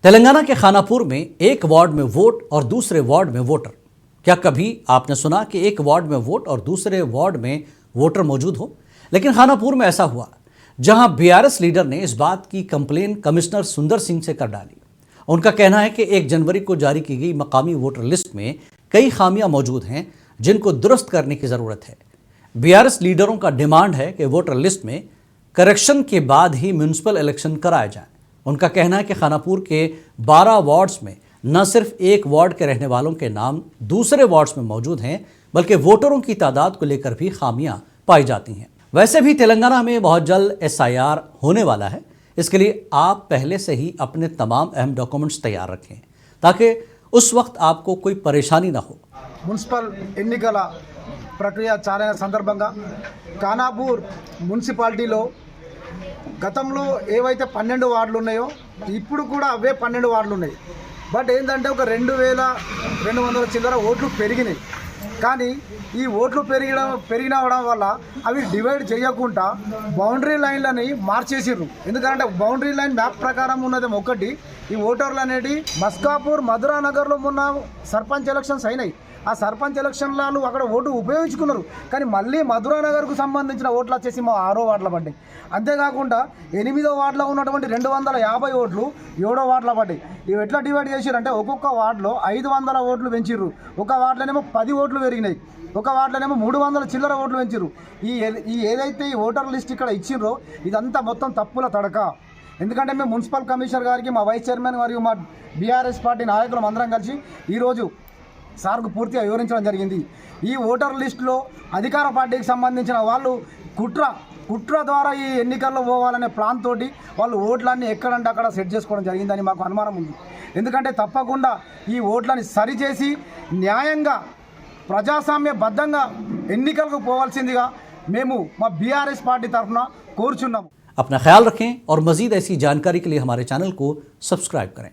तेलंगाना के खानापुर में एक वार्ड में वोट और दूसरे वार्ड में वोटर। क्या कभी आपने सुना कि एक वार्ड में वोट और दूसरे वार्ड में वोटर मौजूद हो? लेकिन खानापुर में ऐसा हुआ, जहां बीआरएस लीडर ने इस बात की कंप्लेन कमिश्नर सुंदर सिंह से कर डाली। उनका कहना है कि 1 जनवरी को जारी की गई मकामी वोटर लिस्ट में कई खामियां मौजूद हैं जिनको दुरुस्त करने की ज़रूरत है। बीआरएस लीडरों का डिमांड है कि वोटर लिस्ट में करेक्शन के बाद ही म्यूनसिपल इलेक्शन कराया जाए। उनका कहना है कि खानापुर के 12 वार्ड्स में न सिर्फ एक वार्ड के रहने वालों के नाम दूसरे वार्ड्स में मौजूद हैं, बल्कि वोटरों की तादाद को लेकर भी खामियां पाई जाती हैं। वैसे भी तेलंगाना में बहुत जल्द SIR होने वाला है। इसके लिए आप पहले से ही अपने तमाम अहम डॉक्यूमेंट्स तैयार रखें ताकि उस वक्त आपको कोई परेशानी ना हो। మున్సిపల్ ఎన్నికల ప్రక్రియ చాలైన సందర్భంగా ఖానాపూర్ మున్సిపాలిటీలో గతంలో ఏవైతే 12 వార్డులు ఉన్నాయో ఇప్పుడు కూడా అవే 12 వార్డులు ఉన్నాయి. బట్ ఏంటంటే ఒక 2200 చిల్లర ఓట్లు పెరిగినాయి. కానీ ఈ ఓట్లు పెరిగినవడం వల్ల అవి డివైడ్ చేయకుండా బౌండరీ లైన్లని మార్చేసిర్రు. ఎందుకంటే బౌండరీ లైన్ మ్యాప్ ప్రకారం ఉన్నది ఒకటి. ఈ ఓటర్లు అనేది మస్కాపూర్ మధురానగర్లో మొన్న సర్పంచ్ ఎలక్షన్స్ అయినాయి. ఆ సర్పంచ్ ఎలక్షన్లలో అక్కడ ఓటు ఉపయోగించుకున్నారు. కానీ మళ్ళీ మధురానగర్కు సంబంధించిన ఓట్లు వచ్చేసి మా 6వ వార్డులో పడ్డాయి. అంతేకాకుండా 8వ వార్డులో ఉన్నటువంటి 250 ఓట్లు 7వ వార్డులో పడ్డాయి. ఇవి ఎట్లా డివైడ్ చేసిరంటే ఒక్కొక్క వార్డులో 500 ఓట్లు పెంచిర్రు. ఒక వార్డులోనేమో 10 ఓట్లు పెరిగినాయి. ఒక వార్డులోనేమో 300 చిల్లర ఓట్లు పెంచిర్రు. ఈ ఏదైతే ఈ ఓటర్ లిస్ట్ ఇక్కడ ఇచ్చిర్రో ఇదంతా మొత్తం తప్పుల తడక. ఎందుకంటే మేము మున్సిపల్ కమిషనర్ గారికి, మా వైస్ చైర్మన్ మరియు మా బీఆర్ఎస్ పార్టీ నాయకులు అందరం కలిసి ఈరోజు సార్కు పూర్తిగా వివరించడం జరిగింది. ఈ ఓటర్ లిస్టులో అధికార పార్టీకి సంబంధించిన వాళ్ళు కుట్ర ద్వారా ఈ ఎన్నికల్లో పోవాలనే ప్లాన్ తోటి వాళ్ళు ఓట్లన్నీ ఎక్కడంటే అక్కడ సెట్ చేసుకోవడం జరిగిందని మాకు అనుమానం ఉంది. ఎందుకంటే తప్పకుండా ఈ ఓట్లని సరిచేసి న్యాయంగా ప్రజాస్వామ్యబద్ధంగా ఎన్నికలకు పోవాల్సిందిగా మేము మా బీఆర్ఎస్ పార్టీ తరఫున కోరుచున్నాము. अपना ख्याल रखें और मज़ीद ऐसी जानकारी के लिए हमारे चैनल को सब्सक्राइब करें।